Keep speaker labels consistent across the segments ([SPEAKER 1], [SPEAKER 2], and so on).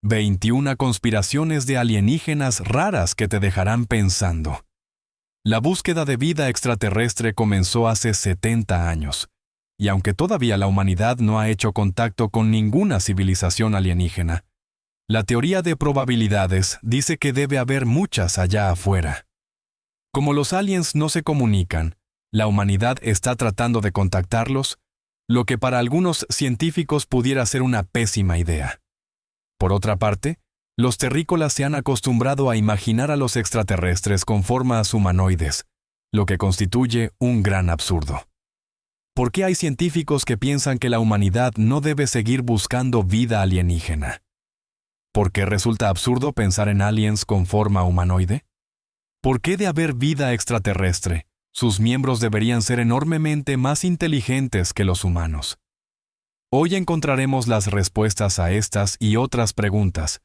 [SPEAKER 1] 21 conspiraciones de alienígenas raras que te dejarán pensando. La búsqueda de vida extraterrestre comenzó hace 70 años, y aunque todavía la humanidad no ha hecho contacto con ninguna civilización alienígena, la teoría de probabilidades dice que debe haber muchas allá afuera. Como los aliens no se comunican, la humanidad está tratando de contactarlos, lo que para algunos científicos pudiera ser una pésima idea. Por otra parte, los terrícolas se han acostumbrado a imaginar a los extraterrestres con formas humanoides, lo que constituye un gran absurdo. ¿Por qué hay científicos que piensan que la humanidad no debe seguir buscando vida alienígena? ¿Por qué resulta absurdo pensar en aliens con forma humanoide? ¿Por qué de haber vida extraterrestre, sus miembros deberían ser enormemente más inteligentes que los humanos? Hoy encontraremos las respuestas a estas y otras preguntas,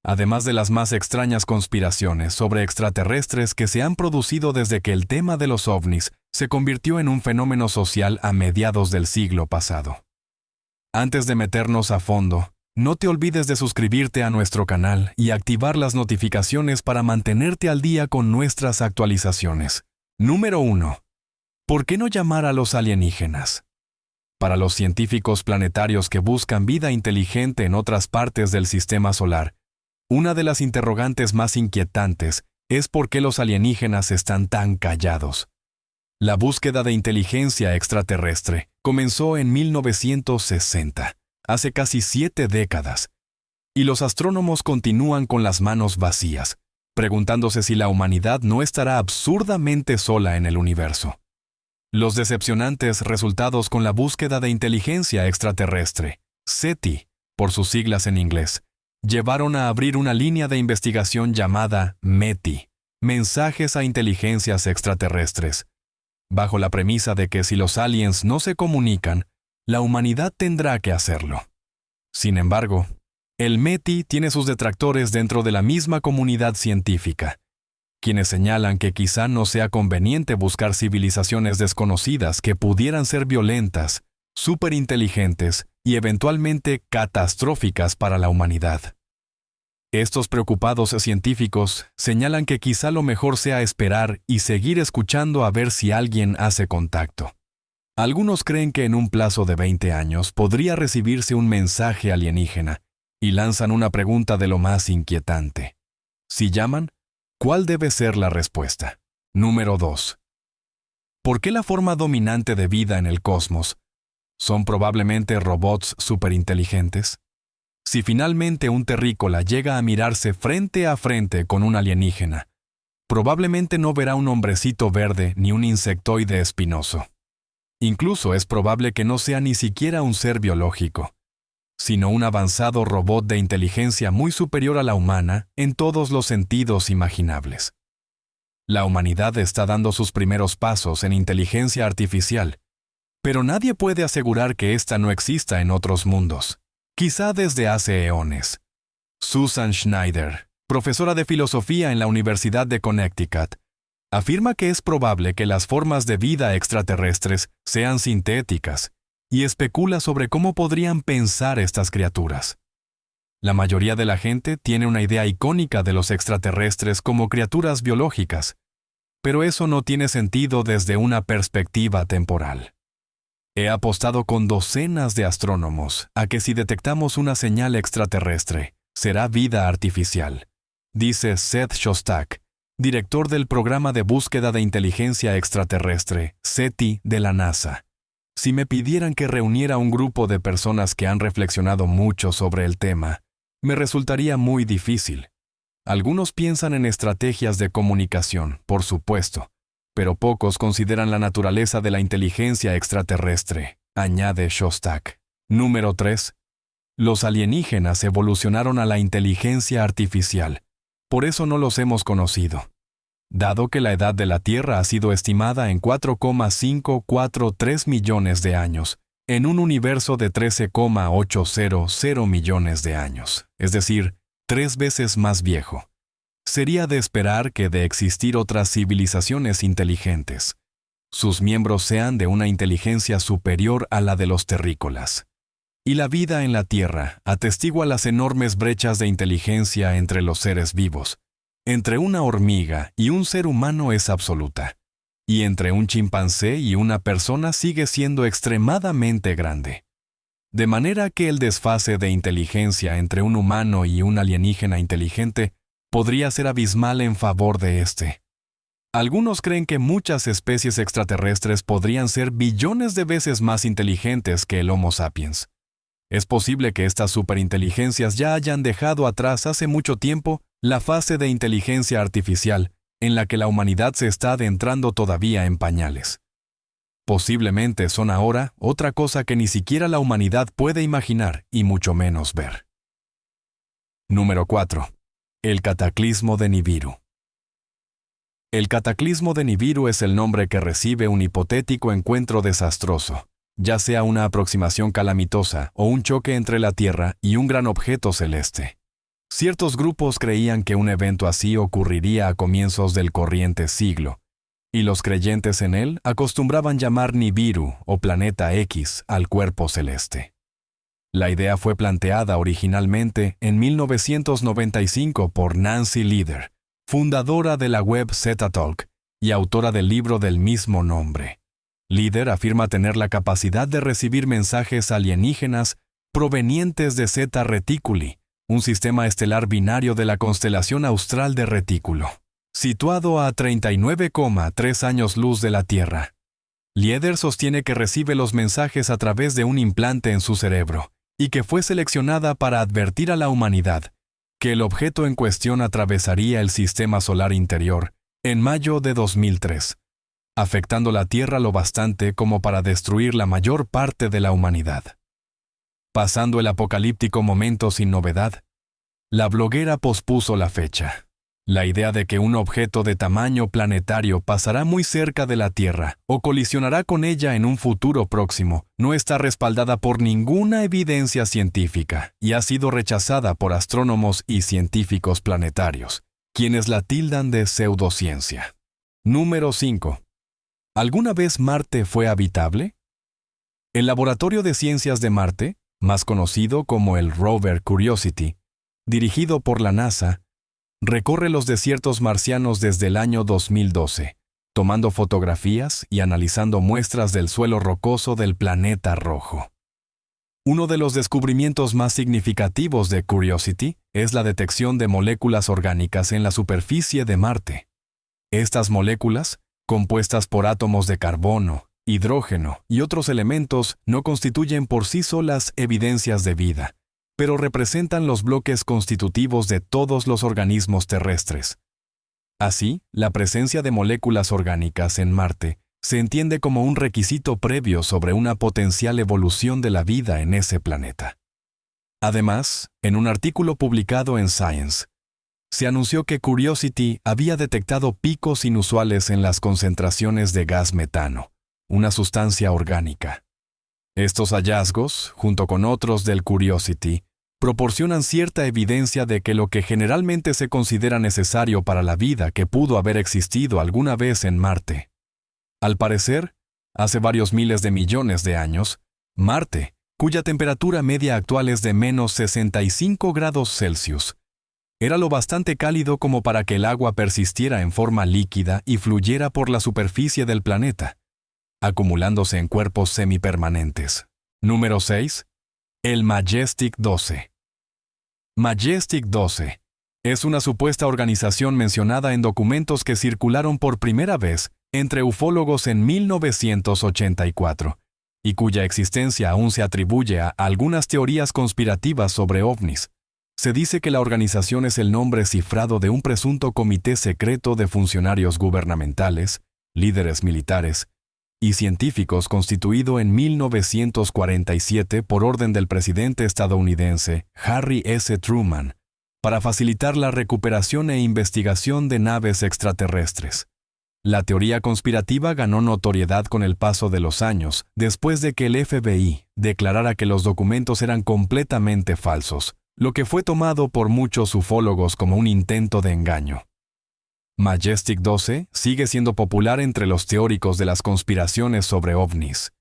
[SPEAKER 1] además de las más extrañas conspiraciones sobre extraterrestres que se han producido desde que el tema de los ovnis se convirtió en un fenómeno social a mediados del siglo pasado. Antes de meternos a fondo, no te olvides de suscribirte a nuestro canal y activar las notificaciones para mantenerte al día con nuestras actualizaciones. Número 1. ¿Por qué no llamar a los alienígenas? Para los científicos planetarios que buscan vida inteligente en otras partes del sistema solar, una de las interrogantes más inquietantes es por qué los alienígenas están tan callados. La búsqueda de inteligencia extraterrestre comenzó en 1960, hace casi 7 décadas, y los astrónomos continúan con las manos vacías, preguntándose si la humanidad no estará absurdamente sola en el universo. Los decepcionantes resultados con la búsqueda de inteligencia extraterrestre, SETI, por sus siglas en inglés, llevaron a abrir una línea de investigación llamada METI, Mensajes a Inteligencias Extraterrestres, bajo la premisa de que si los aliens no se comunican, la humanidad tendrá que hacerlo. Sin embargo, el METI tiene sus detractores dentro de la misma comunidad científica, quienes señalan que quizá no sea conveniente buscar civilizaciones desconocidas que pudieran ser violentas, superinteligentes y eventualmente catastróficas para la humanidad. Estos preocupados científicos señalan que quizá lo mejor sea esperar y seguir escuchando a ver si alguien hace contacto. Algunos creen que en un plazo de 20 años podría recibirse un mensaje alienígena y lanzan una pregunta de lo más inquietante. Si llaman, ¿cuál debe ser la respuesta? Número 2. ¿Por qué la forma dominante de vida en el cosmos son probablemente robots superinteligentes? Si finalmente un terrícola llega a mirarse frente a frente con un alienígena, probablemente no verá un hombrecito verde ni un insectoide espinoso. Incluso es probable que no sea ni siquiera un ser biológico, sino un avanzado robot de inteligencia muy superior a la humana en todos los sentidos imaginables. La humanidad está dando sus primeros pasos en inteligencia artificial, pero nadie puede asegurar que ésta no exista en otros mundos, quizá desde hace eones. Susan Schneider, profesora de filosofía en la Universidad de Connecticut, afirma que es probable que las formas de vida extraterrestres sean sintéticas y especula sobre cómo podrían pensar estas criaturas. La mayoría de la gente tiene una idea icónica de los extraterrestres como criaturas biológicas, pero eso no tiene sentido desde una perspectiva temporal. He apostado con docenas de astrónomos a que si detectamos una señal extraterrestre, será vida artificial, dice Seth Shostak, director del Programa de Búsqueda de Inteligencia Extraterrestre, SETI, de la NASA. Si me pidieran que reuniera un grupo de personas que han reflexionado mucho sobre el tema, me resultaría muy difícil. Algunos piensan en estrategias de comunicación, por supuesto, pero pocos consideran la naturaleza de la inteligencia extraterrestre, añade Shostak. Número 3. Los alienígenas evolucionaron a la inteligencia artificial. Por eso no los hemos conocido. Dado que la edad de la Tierra ha sido estimada en 4,543 millones de años, en un universo de 13,800 millones de años, es decir, 3 veces más viejo. Sería de esperar que de existir otras civilizaciones inteligentes, sus miembros sean de una inteligencia superior a la de los terrícolas. Y la vida en la Tierra atestigua las enormes brechas de inteligencia entre los seres vivos. Entre una hormiga y un ser humano es absoluta, y entre un chimpancé y una persona sigue siendo extremadamente grande. De manera que el desfase de inteligencia entre un humano y un alienígena inteligente podría ser abismal en favor de éste. Algunos creen que muchas especies extraterrestres podrían ser billones de veces más inteligentes que el Homo sapiens. Es posible que estas superinteligencias ya hayan dejado atrás hace mucho tiempo la fase de inteligencia artificial, en la que la humanidad se está adentrando todavía en pañales. Posiblemente son ahora otra cosa que ni siquiera la humanidad puede imaginar y mucho menos ver. Número 4. El cataclismo de Nibiru. El cataclismo de Nibiru es el nombre que recibe un hipotético encuentro desastroso, ya sea una aproximación calamitosa o un choque entre la Tierra y un gran objeto celeste. Ciertos grupos creían que un evento así ocurriría a comienzos del corriente siglo, y los creyentes en él acostumbraban llamar Nibiru o Planeta X al cuerpo celeste. La idea fue planteada originalmente en 1995 por Nancy Lieder, fundadora de la web ZTalk y autora del libro del mismo nombre. Lieder afirma tener la capacidad de recibir mensajes alienígenas provenientes de Zeta Reticuli, un sistema estelar binario de la constelación austral de Retículo, situado a 39,3 años luz de la Tierra. Lieder sostiene que recibe los mensajes a través de un implante en su cerebro y que fue seleccionada para advertir a la humanidad que el objeto en cuestión atravesaría el sistema solar interior en mayo de 2003, afectando la Tierra lo bastante como para destruir la mayor parte de la humanidad. Pasando el apocalíptico momento sin novedad, la bloguera pospuso la fecha. La idea de que un objeto de tamaño planetario pasará muy cerca de la Tierra o colisionará con ella en un futuro próximo no está respaldada por ninguna evidencia científica y ha sido rechazada por astrónomos y científicos planetarios, quienes la tildan de pseudociencia. Número 5. ¿Alguna vez Marte fue habitable? El Laboratorio de Ciencias de Marte, más conocido como el rover Curiosity, dirigido por la NASA, recorre los desiertos marcianos desde el año 2012, tomando fotografías y analizando muestras del suelo rocoso del planeta rojo. Uno de los descubrimientos más significativos de Curiosity es la detección de moléculas orgánicas en la superficie de Marte. Estas moléculas, compuestas por átomos de carbono, hidrógeno y otros elementos, no constituyen por sí solas evidencias de vida, pero representan los bloques constitutivos de todos los organismos terrestres. Así, la presencia de moléculas orgánicas en Marte se entiende como un requisito previo sobre una potencial evolución de la vida en ese planeta. Además, en un artículo publicado en Science, se anunció que Curiosity había detectado picos inusuales en las concentraciones de gas metano, una sustancia orgánica. Estos hallazgos, junto con otros del Curiosity, proporcionan cierta evidencia de que lo que generalmente se considera necesario para la vida que pudo haber existido alguna vez en Marte. Al parecer, hace varios miles de millones de años, Marte, cuya temperatura media actual es de menos 65 grados Celsius, era lo bastante cálido como para que el agua persistiera en forma líquida y fluyera por la superficie del planeta, acumulándose en cuerpos semipermanentes. Número 6. El Majestic 12. Majestic 12 es una supuesta organización mencionada en documentos que circularon por primera vez entre ufólogos en 1984 y cuya existencia aún se atribuye a algunas teorías conspirativas sobre ovnis. Se dice que la organización es el nombre cifrado de un presunto comité secreto de funcionarios gubernamentales, líderes militares y científicos constituido en 1947 por orden del presidente estadounidense Harry S. Truman para facilitar la recuperación e investigación de naves extraterrestres. La teoría conspirativa ganó notoriedad con el paso de los años después de que el FBI declarara que los documentos eran completamente falsos, lo que fue tomado por muchos ufólogos como un intento de engaño. Majestic 12 sigue siendo popular entre los teóricos de las conspiraciones sobre ovnis,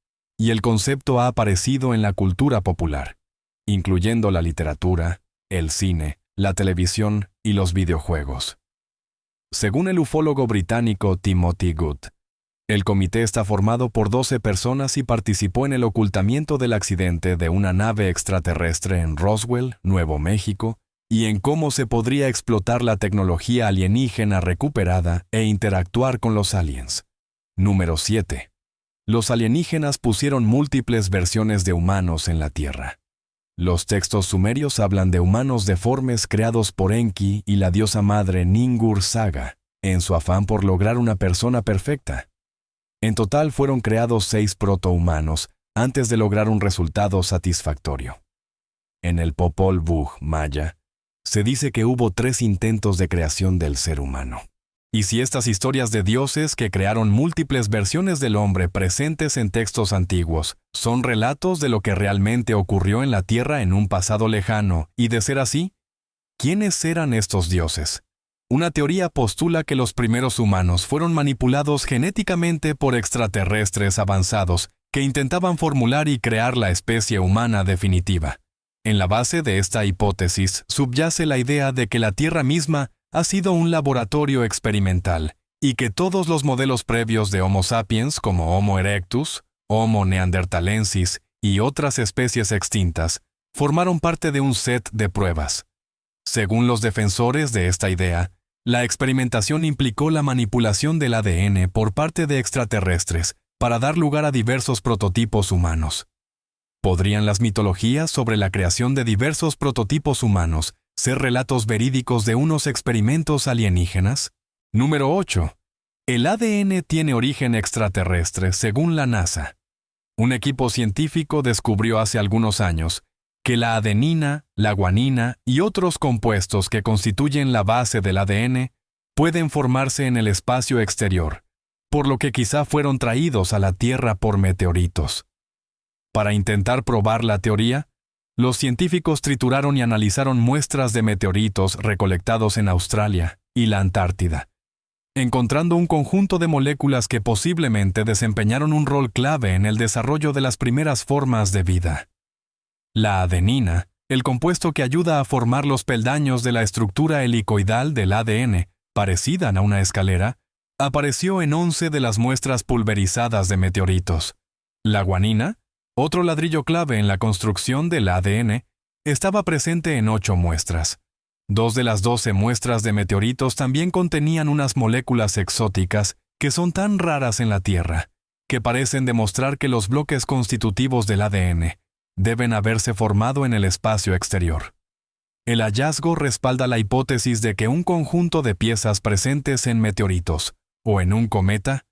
[SPEAKER 1] y el concepto ha aparecido en la cultura popular, incluyendo la literatura, el cine, la televisión y los videojuegos. Según el ufólogo británico Timothy Good, el comité está formado por 12 personas y participó en el ocultamiento del accidente de una nave extraterrestre en Roswell, Nuevo México, y en cómo se podría explotar la tecnología alienígena recuperada e interactuar con los aliens. Número 7. Los alienígenas pusieron múltiples versiones de humanos en la Tierra. Los textos sumerios hablan de humanos deformes creados por Enki y la diosa madre Ningur-Saga, en su afán por lograr una persona perfecta. En total fueron creados 6 protohumanos antes de lograr un resultado satisfactorio. En el Popol Vuh maya, se dice que hubo 3 intentos de creación del ser humano. Y si estas historias de dioses que crearon múltiples versiones del hombre presentes en textos antiguos son relatos de lo que realmente ocurrió en la Tierra en un pasado lejano, y de ser así, ¿quiénes eran estos dioses? Una teoría postula que los primeros humanos fueron manipulados genéticamente por extraterrestres avanzados que intentaban formular y crear la especie humana definitiva. En la base de esta hipótesis subyace la idea de que la Tierra misma ha sido un laboratorio experimental y que todos los modelos previos de Homo sapiens como Homo erectus, Homo neanderthalensis y otras especies extintas formaron parte de un set de pruebas. Según los defensores de esta idea, la experimentación implicó la manipulación del ADN por parte de extraterrestres para dar lugar a diversos prototipos humanos. ¿Podrían las mitologías sobre la creación de diversos prototipos humanos ser relatos verídicos de unos experimentos alienígenas? Número 8. El ADN tiene origen extraterrestre, según la NASA. Un equipo científico descubrió hace algunos años que la adenina, la guanina y otros compuestos que constituyen la base del ADN pueden formarse en el espacio exterior, por lo que quizá fueron traídos a la Tierra por meteoritos. Para intentar probar la teoría, los científicos trituraron y analizaron muestras de meteoritos recolectados en Australia y la Antártida, encontrando un conjunto de moléculas que posiblemente desempeñaron un rol clave en el desarrollo de las primeras formas de vida. La adenina, el compuesto que ayuda a formar los peldaños de la estructura helicoidal del ADN, parecida a una escalera, apareció en 11 de las muestras pulverizadas de meteoritos. La guanina, otro ladrillo clave en la construcción del ADN, estaba presente en 8 muestras. 2 de las 12 muestras de meteoritos también contenían unas moléculas exóticas que son tan raras en la Tierra, que parecen demostrar que los bloques constitutivos del ADN deben haberse formado en el espacio exterior. El hallazgo respalda la hipótesis de que un conjunto de piezas presentes en meteoritos o en un cometa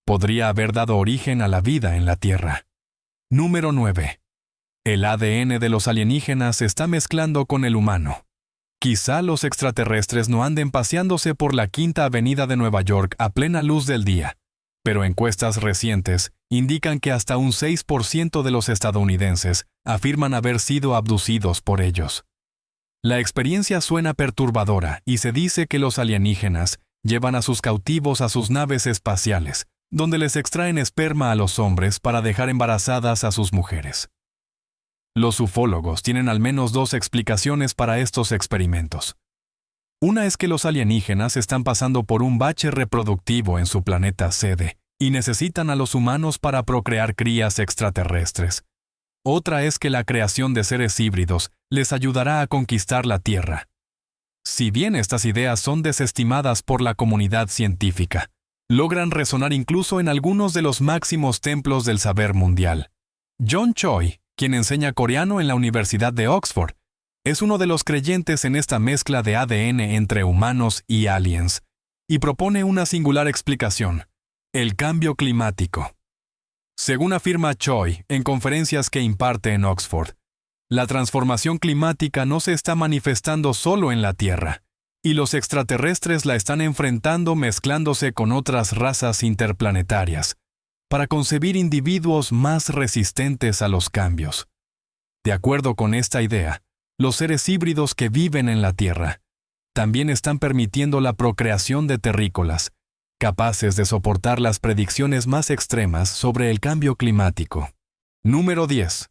[SPEAKER 1] podría haber dado origen a la vida en la Tierra. Número 9. El ADN de los alienígenas se está mezclando con el humano. Quizá los extraterrestres no anden paseándose por la Quinta Avenida de Nueva York a plena luz del día, pero encuestas recientes indican que hasta un 6% de los estadounidenses afirman haber sido abducidos por ellos. La experiencia suena perturbadora y se dice que los alienígenas llevan a sus cautivos a sus naves espaciales, donde les extraen esperma a los hombres para dejar embarazadas a sus mujeres. Los ufólogos tienen al menos 2 explicaciones para estos experimentos. Una es que los alienígenas están pasando por un bache reproductivo en su planeta sede y necesitan a los humanos para procrear crías extraterrestres. Otra es que la creación de seres híbridos les ayudará a conquistar la Tierra. Si bien estas ideas son desestimadas por la comunidad científica, logran resonar incluso en algunos de los máximos templos del saber mundial. John Choi, quien enseña coreano en la Universidad de Oxford, es uno de los creyentes en esta mezcla de ADN entre humanos y aliens, y propone una singular explicación: el cambio climático. Según afirma Choi en conferencias que imparte en Oxford, la transformación climática no se está manifestando solo en la Tierra, y los extraterrestres la están enfrentando mezclándose con otras razas interplanetarias, para concebir individuos más resistentes a los cambios. De acuerdo con esta idea, los seres híbridos que viven en la Tierra también están permitiendo la procreación de terrícolas, capaces de soportar las predicciones más extremas sobre el cambio climático. Número 10.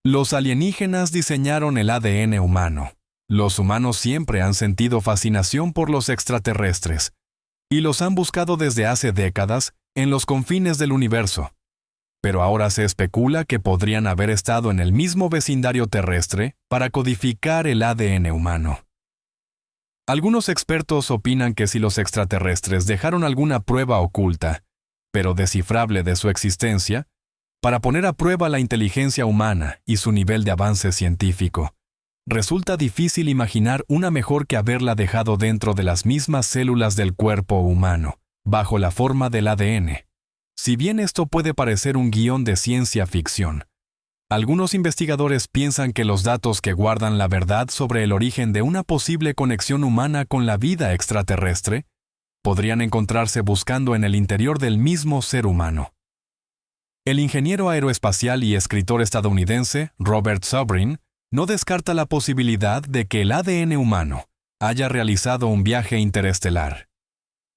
[SPEAKER 1] Los alienígenas diseñaron el ADN humano. Los humanos siempre han sentido fascinación por los extraterrestres, y los han buscado desde hace décadas en los confines del universo. Pero ahora se especula que podrían haber estado en el mismo vecindario terrestre para codificar el ADN humano. Algunos expertos opinan que si los extraterrestres dejaron alguna prueba oculta, pero descifrable de su existencia, para poner a prueba la inteligencia humana y su nivel de avance científico, resulta difícil imaginar una mejor que haberla dejado dentro de las mismas células del cuerpo humano, bajo la forma del ADN. Si bien esto puede parecer un guión de ciencia ficción, algunos investigadores piensan que los datos que guardan la verdad sobre el origen de una posible conexión humana con la vida extraterrestre podrían encontrarse buscando en el interior del mismo ser humano. El ingeniero aeroespacial y escritor estadounidense Robert Zubrin no descarta la posibilidad de que el ADN humano haya realizado un viaje interestelar.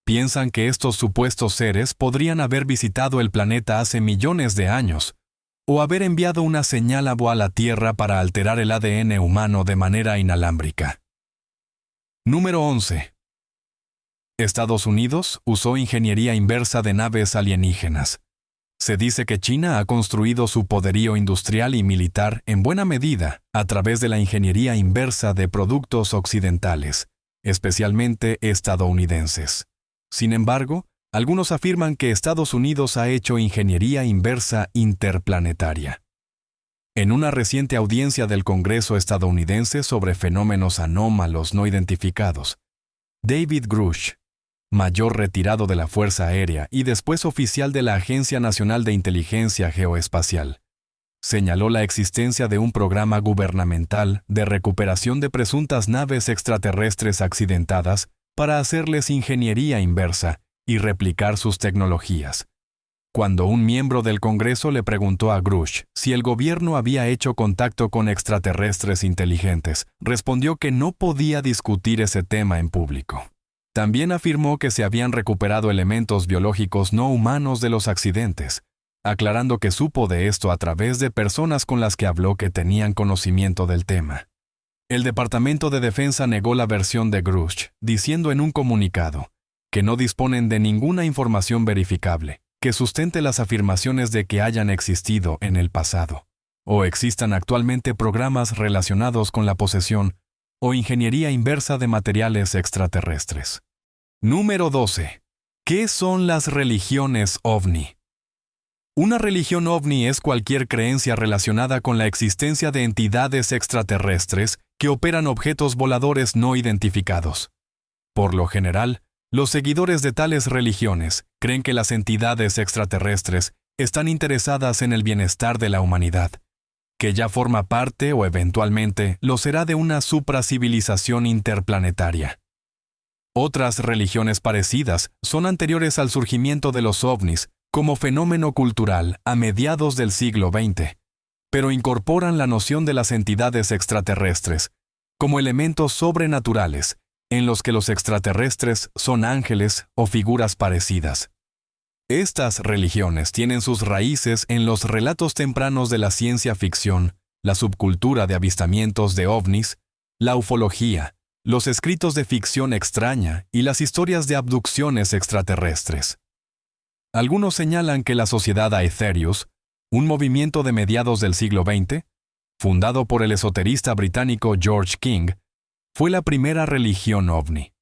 [SPEAKER 1] Piensan que estos supuestos seres podrían haber visitado el planeta hace millones de años, o haber enviado una señal a la Tierra para alterar el ADN humano de manera inalámbrica. Número 11. Estados Unidos usó ingeniería inversa de naves alienígenas. Se dice que China ha construido su poderío industrial y militar en buena medida a través de la ingeniería inversa de productos occidentales, especialmente estadounidenses. Sin embargo, algunos afirman que Estados Unidos ha hecho ingeniería inversa interplanetaria. En una reciente audiencia del Congreso estadounidense sobre fenómenos anómalos no identificados, David Grush, mayor retirado de la Fuerza Aérea y después oficial de la Agencia Nacional de Inteligencia Geoespacial, señaló la existencia de un programa gubernamental de recuperación de presuntas naves extraterrestres accidentadas para hacerles ingeniería inversa y replicar sus tecnologías. Cuando un miembro del Congreso le preguntó a Grush si el gobierno había hecho contacto con extraterrestres inteligentes, respondió que no podía discutir ese tema en público. También afirmó que se habían recuperado elementos biológicos no humanos de los accidentes, aclarando que supo de esto a través de personas con las que habló que tenían conocimiento del tema. El Departamento de Defensa negó la versión de Grush, diciendo en un comunicado que no disponen de ninguna información verificable que sustente las afirmaciones de que hayan existido en el pasado, o existan actualmente programas relacionados con la posesión o ingeniería inversa de materiales extraterrestres. Número 12. ¿Qué son las religiones ovni? Una religión ovni es cualquier creencia relacionada con la existencia de entidades extraterrestres que operan objetos voladores no identificados. Por lo general, los seguidores de tales religiones creen que las entidades extraterrestres están interesadas en el bienestar de la humanidad, que ya forma parte o eventualmente lo será de una supracivilización interplanetaria. Otras religiones parecidas son anteriores al surgimiento de los ovnis como fenómeno cultural a mediados del siglo XX, pero incorporan la noción de las entidades extraterrestres como elementos sobrenaturales en los que los extraterrestres son ángeles o figuras parecidas. Estas religiones tienen sus raíces en los relatos tempranos de la ciencia ficción, la subcultura de avistamientos de ovnis, la ufología, los escritos de ficción extraña y las historias de abducciones extraterrestres. Algunos señalan que la Sociedad Aetherius, un movimiento de mediados del siglo XX, fundado por el esoterista británico George King, fue la primera religión ovni.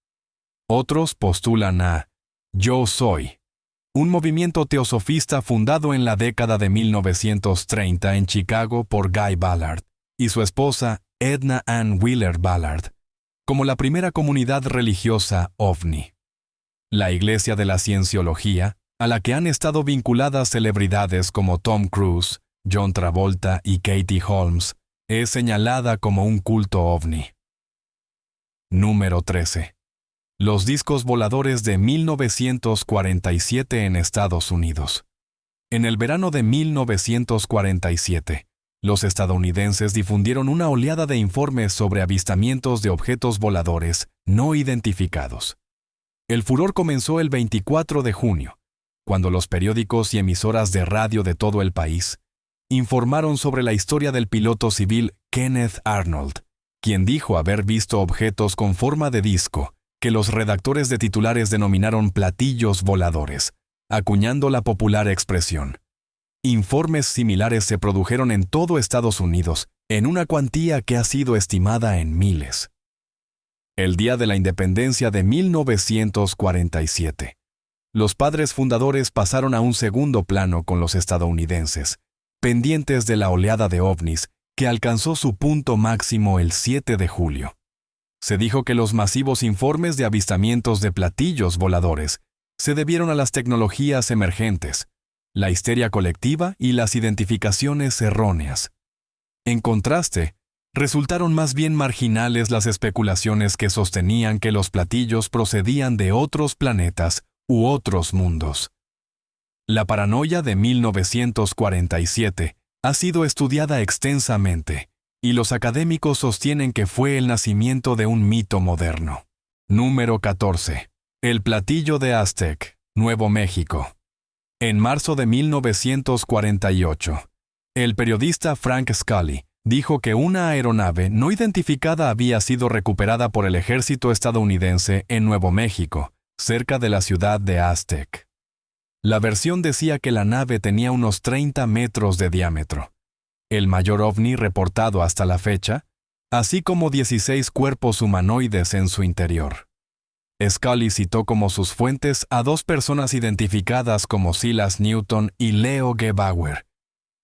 [SPEAKER 1] Otros postulan a Yo Soy, un movimiento teosofista fundado en la década de 1930 en Chicago por Guy Ballard y su esposa Edna Ann Wheeler Ballard, como la primera comunidad religiosa ovni. La Iglesia de la Cienciología, a la que han estado vinculadas celebridades como Tom Cruise, John Travolta y Katie Holmes, es señalada como un culto ovni. Número 13. Los discos voladores de 1947 en Estados Unidos. En el verano de 1947, los estadounidenses difundieron una oleada de informes sobre avistamientos de objetos voladores no identificados. El furor comenzó el 24 de junio, cuando los periódicos y emisoras de radio de todo el país informaron sobre la historia del piloto civil Kenneth Arnold, quien dijo haber visto objetos con forma de disco que los redactores de titulares denominaron platillos voladores, acuñando la popular expresión. Informes similares se produjeron en todo Estados Unidos, en una cuantía que ha sido estimada en miles. El día de la independencia de 1947. Los padres fundadores pasaron a un segundo plano con los estadounidenses, pendientes de la oleada de ovnis que alcanzó su punto máximo el 7 de julio. Se dijo que los masivos informes de avistamientos de platillos voladores se debieron a las tecnologías emergentes, la histeria colectiva y las identificaciones erróneas. En contraste, resultaron más bien marginales las especulaciones que sostenían que los platillos procedían de otros planetas u otros mundos. La paranoia de 1947 ha sido estudiada extensamente, y los académicos sostienen que fue el nacimiento de un mito moderno. Número 14. El platillo de Aztec, Nuevo México. En marzo de 1948, el periodista Frank Scully dijo que una aeronave no identificada había sido recuperada por el ejército estadounidense en Nuevo México, cerca de la ciudad de Aztec. La versión decía que la nave tenía unos 30 metros de diámetro, el mayor ovni reportado hasta la fecha, así como 16 cuerpos humanoides en su interior. Scully citó como sus fuentes a dos personas identificadas como Silas Newton y Leo Gebauer,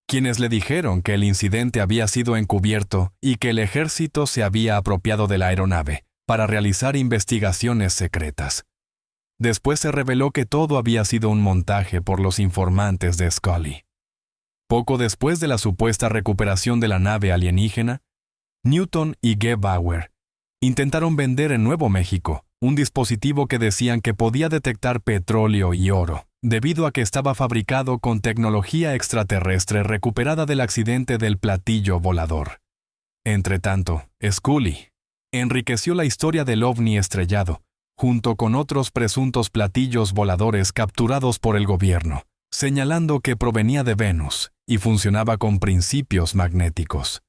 [SPEAKER 1] quienes le dijeron que el incidente había sido encubierto y que el ejército se había apropiado de la aeronave para realizar investigaciones secretas. Después se reveló que todo había sido un montaje por los informantes de Scully. Poco después de la supuesta recuperación de la nave alienígena, Newton y Gebauer intentaron vender en Nuevo México un dispositivo que decían que podía detectar petróleo y oro, debido a que estaba fabricado con tecnología extraterrestre recuperada del accidente del platillo volador. Entretanto, Scully enriqueció la historia del ovni estrellado, junto con otros presuntos platillos voladores capturados por el gobierno, señalando que provenía de Venus y funcionaba con principios magnéticos.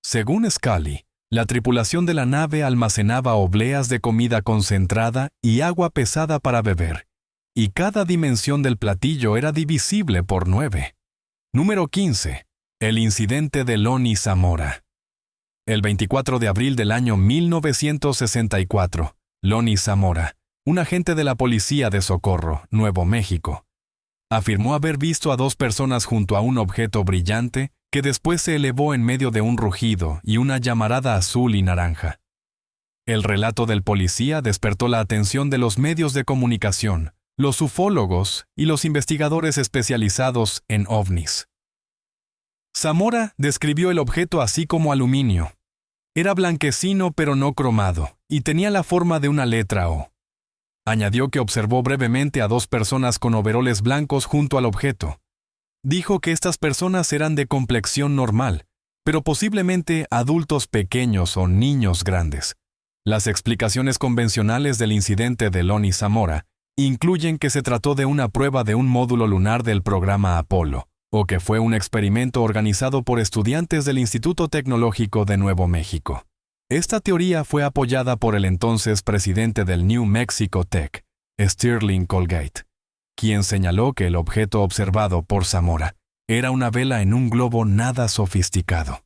[SPEAKER 1] Según Scully, la tripulación de la nave almacenaba obleas de comida concentrada y agua pesada para beber, y cada dimensión del platillo era divisible por 9. Número 15. El incidente de Lonnie Zamora. El 24 de abril del año 1964, Lonnie Zamora, un agente de la Policía de Socorro, Nuevo México, afirmó haber visto a dos personas junto a un objeto brillante que después se elevó en medio de un rugido y una llamarada azul y naranja. El relato del policía despertó la atención de los medios de comunicación, los ufólogos y los investigadores especializados en ovnis. Zamora describió el objeto así como aluminio. Era blanquecino pero no cromado, y tenía la forma de una letra O. Añadió que observó brevemente a dos personas con overoles blancos junto al objeto. Dijo que estas personas eran de complexión normal, pero posiblemente adultos pequeños o niños grandes. Las explicaciones convencionales del incidente de Lonnie Zamora incluyen que se trató de una prueba de un módulo lunar del programa Apolo, o que fue un experimento organizado por estudiantes del Instituto Tecnológico de Nuevo México. Esta teoría fue apoyada por el entonces presidente del New Mexico Tech, Sterling Colgate, quien señaló que el objeto observado por Zamora era una vela en un globo nada sofisticado.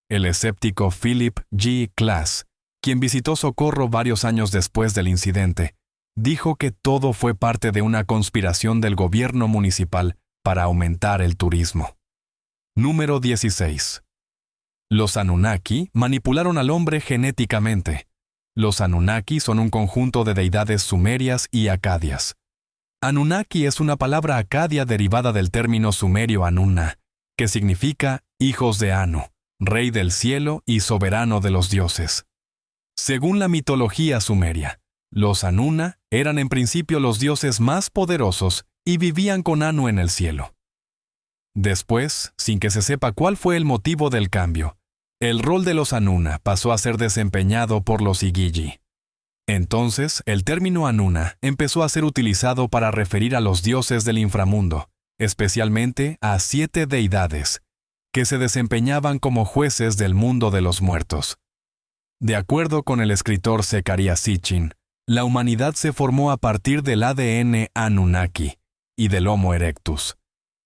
[SPEAKER 1] El escéptico Philip G. Klass, quien visitó Socorro varios años después del incidente, dijo que todo fue parte de una conspiración del gobierno municipal para aumentar el turismo. Número 16. Los Anunnaki manipularon al hombre genéticamente. Los Anunnaki son un conjunto de deidades sumerias y acadias. Anunnaki es una palabra acadia derivada del término sumerio Anunna, que significa hijos de Anu, rey del cielo y soberano de los dioses. Según la mitología sumeria, los Anunna eran en principio los dioses más poderosos y vivían con Anu en el cielo. Después, sin que se sepa cuál fue el motivo del cambio, el rol de los Anunna pasó a ser desempeñado por los Igigi. Entonces, el término Anunna empezó a ser utilizado para referir a los dioses del inframundo, especialmente a 7 deidades, que se desempeñaban como jueces del mundo de los muertos. De acuerdo con el escritor Zecharia Sitchin, la humanidad se formó a partir del ADN Anunnaki y del Homo erectus.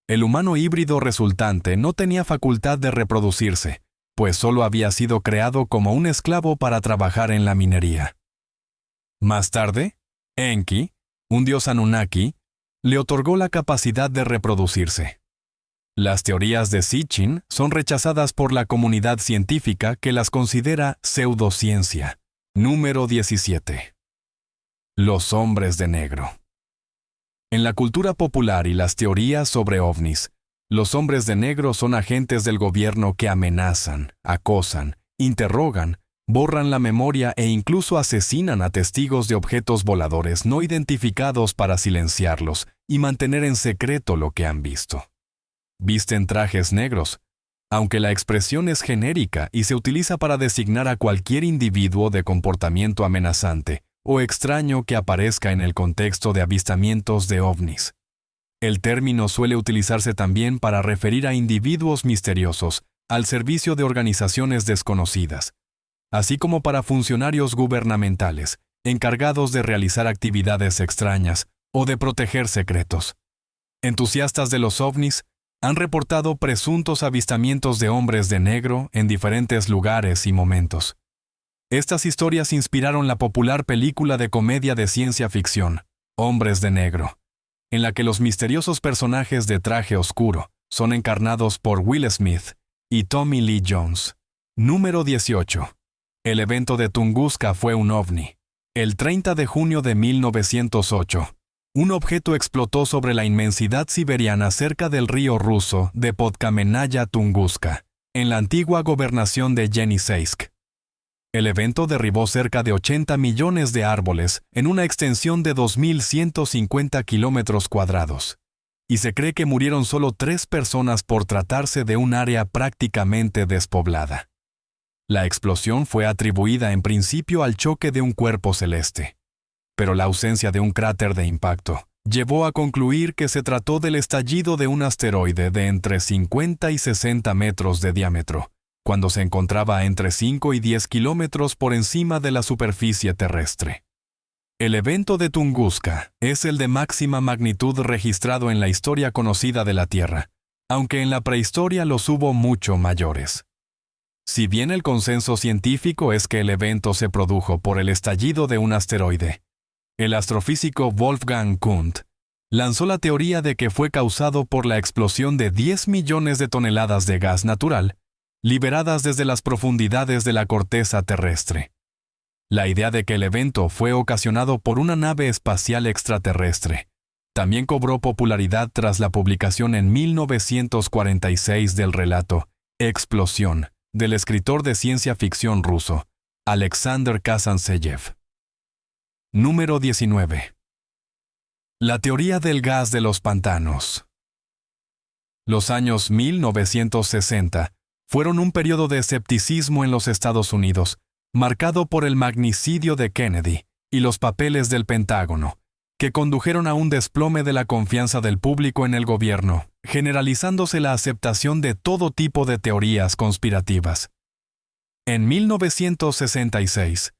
[SPEAKER 1] El humano híbrido resultante no tenía facultad de reproducirse, pues solo había sido creado como un esclavo para trabajar en la minería. Más tarde, Enki, un dios Anunnaki, le otorgó la capacidad de reproducirse. Las teorías de Sitchin son rechazadas por la comunidad científica que las considera pseudociencia. Número 17. Los hombres de negro. En la cultura popular y las teorías sobre ovnis, los hombres de negro son agentes del gobierno que amenazan, acosan, interrogan, borran la memoria e incluso asesinan a testigos de objetos voladores no identificados para silenciarlos y mantener en secreto lo que han visto. Visten trajes negros, aunque la expresión es genérica y se utiliza para designar a cualquier individuo de comportamiento amenazante o extraño que aparezca en el contexto de avistamientos de ovnis. El término suele utilizarse también para referir a individuos misteriosos al servicio de organizaciones desconocidas, así como para funcionarios gubernamentales encargados de realizar actividades extrañas o de proteger secretos. Entusiastas de los ovnis han reportado presuntos avistamientos de hombres de negro en diferentes lugares y momentos. Estas historias inspiraron la popular película de comedia de ciencia ficción, Hombres de Negro, en la que los misteriosos personajes de traje oscuro son encarnados por Will Smith y Tommy Lee Jones. Número 18. El evento de Tunguska fue un ovni. El 30 de junio de 1908, un objeto explotó sobre la inmensidad siberiana cerca del río ruso de Podkamenaya Tunguska, en la antigua gobernación de Yeniseisk. El evento derribó cerca de 80 millones de árboles en una extensión de 2.150 kilómetros cuadrados, y se cree que murieron solo 3 personas por tratarse de un área prácticamente despoblada. La explosión fue atribuida en principio al choque de un cuerpo celeste, pero la ausencia de un cráter de impacto llevó a concluir que se trató del estallido de un asteroide de entre 50 y 60 metros de diámetro, cuando se encontraba entre 5 y 10 kilómetros por encima de la superficie terrestre. El evento de Tunguska es el de máxima magnitud registrado en la historia conocida de la Tierra, aunque en la prehistoria los hubo mucho mayores. Si bien el consenso científico es que el evento se produjo por el estallido de un asteroide, el astrofísico Wolfgang Kundt lanzó la teoría de que fue causado por la explosión de 10 millones de toneladas de gas natural liberadas desde las profundidades de la corteza terrestre. La idea de que el evento fue ocasionado por una nave espacial extraterrestre también cobró popularidad tras la publicación en 1946 del relato Explosión, del escritor de ciencia ficción ruso, Alexander Kazantsev. Número 19. La teoría del gas de los pantanos. Los años 1960 fueron un periodo de escepticismo en los Estados Unidos, marcado por el magnicidio de Kennedy y los papeles del Pentágono, que condujeron a un desplome de la confianza del público en el gobierno, generalizándose la aceptación de todo tipo de teorías conspirativas. En 1966,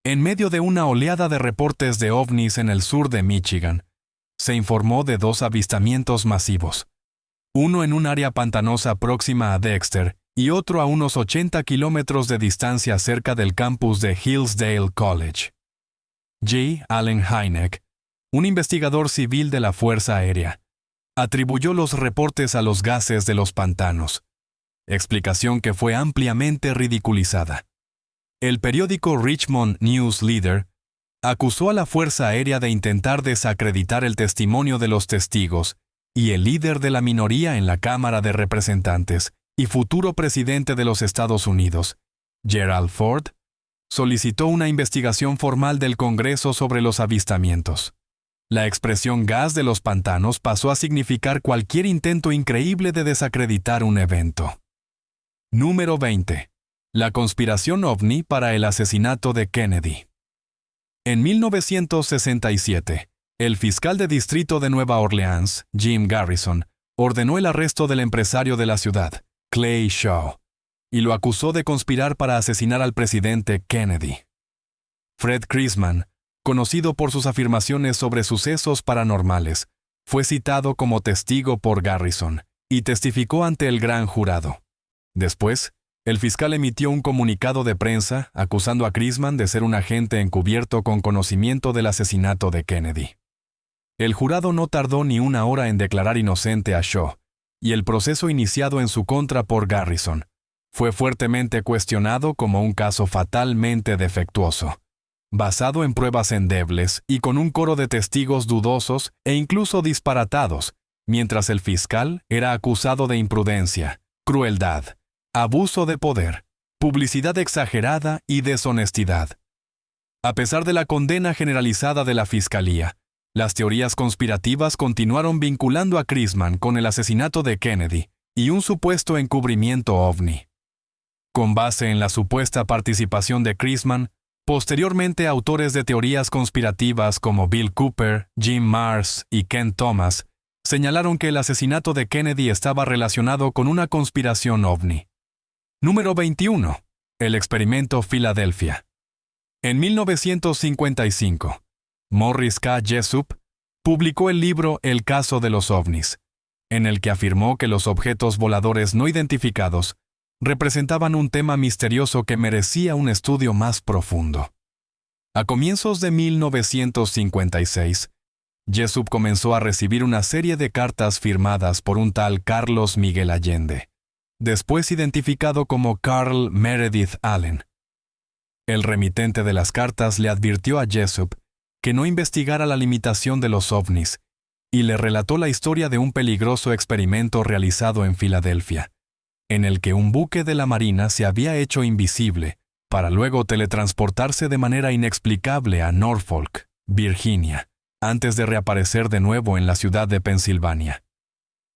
[SPEAKER 1] en medio de una oleada de reportes de ovnis en el sur de Michigan, se informó de 2 avistamientos masivos, uno en un área pantanosa próxima a Dexter y otro a unos 80 kilómetros de distancia cerca del campus de Hillsdale College. J. Allen Hynek, un investigador civil de la Fuerza Aérea, atribuyó los reportes a los gases de los pantanos, explicación que fue ampliamente ridiculizada. El periódico Richmond News Leader acusó a la Fuerza Aérea de intentar desacreditar el testimonio de los testigos, y el líder de la minoría en la Cámara de Representantes y futuro presidente de los Estados Unidos, Gerald Ford, solicitó una investigación formal del Congreso sobre los avistamientos. La expresión gas de los pantanos pasó a significar cualquier intento increíble de desacreditar un evento. Número 20. La conspiración ovni para el asesinato de Kennedy. En 1967, el fiscal de distrito de Nueva Orleans, Jim Garrison, ordenó el arresto del empresario de la ciudad, Clay Shaw, y lo acusó de conspirar para asesinar al presidente Kennedy. Fred Crisman, conocido por sus afirmaciones sobre sucesos paranormales, fue citado como testigo por Garrison y testificó ante el gran jurado. Después, el fiscal emitió un comunicado de prensa acusando a Crisman de ser un agente encubierto con conocimiento del asesinato de Kennedy. El jurado no tardó ni una hora en declarar inocente a Shaw, y el proceso iniciado en su contra por Garrison fue fuertemente cuestionado como un caso fatalmente defectuoso, basado en pruebas endebles y con un coro de testigos dudosos e incluso disparatados, mientras el fiscal era acusado de imprudencia, crueldad, abuso de poder, publicidad exagerada y deshonestidad. A pesar de la condena generalizada de la fiscalía, las teorías conspirativas continuaron vinculando a Crisman con el asesinato de Kennedy y un supuesto encubrimiento ovni. Con base en la supuesta participación de Crisman, posteriormente autores de teorías conspirativas como Bill Cooper, Jim Marrs y Ken Thomas señalaron que el asesinato de Kennedy estaba relacionado con una conspiración ovni. Número 21. El experimento Filadelfia. En 1955, Morris K. Jessup publicó el libro El caso de los ovnis, en el que afirmó que los objetos voladores no identificados representaban un tema misterioso que merecía un estudio más profundo. A comienzos de 1956, Jessup comenzó a recibir una serie de cartas firmadas por un tal Carlos Miguel Allende, después identificado como Carl Meredith Allen. El remitente de las cartas le advirtió a Jessup que no investigara la limitación de los ovnis y le relató la historia de un peligroso experimento realizado en Filadelfia, en el que un buque de la Marina se había hecho invisible para luego teletransportarse de manera inexplicable a Norfolk, Virginia, antes de reaparecer de nuevo en la ciudad de Pensilvania.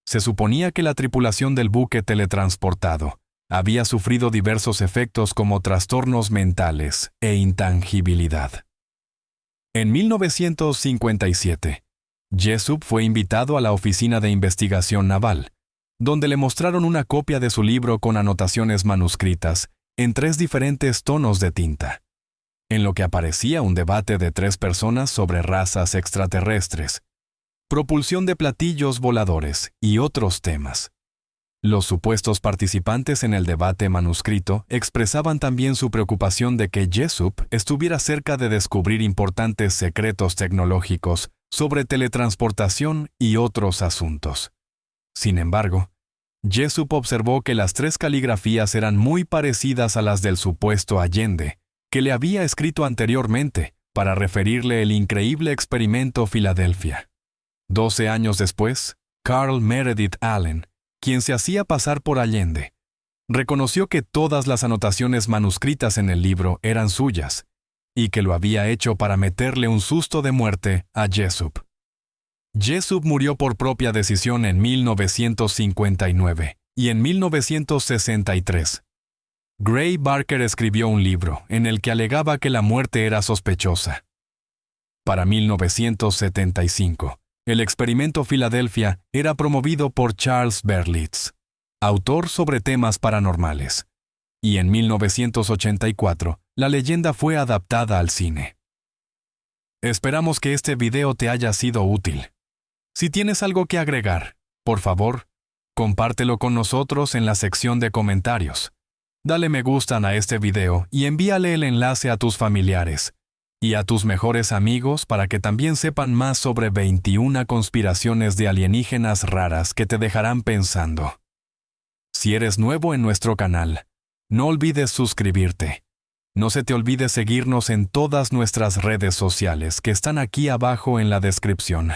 [SPEAKER 1] Se suponía que la tripulación del buque teletransportado había sufrido diversos efectos como trastornos mentales e intangibilidad. En 1957, Jessup fue invitado a la Oficina de Investigación Naval, donde le mostraron una copia de su libro con anotaciones manuscritas en 3 diferentes tonos de tinta, en lo que aparecía un debate de 3 personas sobre razas extraterrestres, propulsión de platillos voladores y otros temas. Los supuestos participantes en el debate manuscrito expresaban también su preocupación de que Jessup estuviera cerca de descubrir importantes secretos tecnológicos sobre teletransportación y otros asuntos. Sin embargo, Jessup observó que las 3 caligrafías eran muy parecidas a las del supuesto Allende, que le había escrito anteriormente para referirle el increíble experimento Filadelfia. 12 años después, Carl Meredith Allen, quien se hacía pasar por Allende, reconoció que todas las anotaciones manuscritas en el libro eran suyas y que lo había hecho para meterle un susto de muerte a Jessup. Jessup murió por propia decisión en 1959 y en 1963. Gray Barker escribió un libro en el que alegaba que la muerte era sospechosa. Para 1975, el experimento Filadelfia era promovido por Charles Berlitz, autor sobre temas paranormales, y en 1984 la leyenda fue adaptada al cine. Esperamos que este video te haya sido útil. Si tienes algo que agregar, por favor, compártelo con nosotros en la sección de comentarios. Dale me gusta a este video y envíale el enlace a tus familiares y a tus mejores amigos para que también sepan más sobre 21 conspiraciones de alienígenas raras que te dejarán pensando. Si eres nuevo en nuestro canal, no olvides suscribirte. No se te olvide seguirnos en todas nuestras redes sociales que están aquí abajo en la descripción.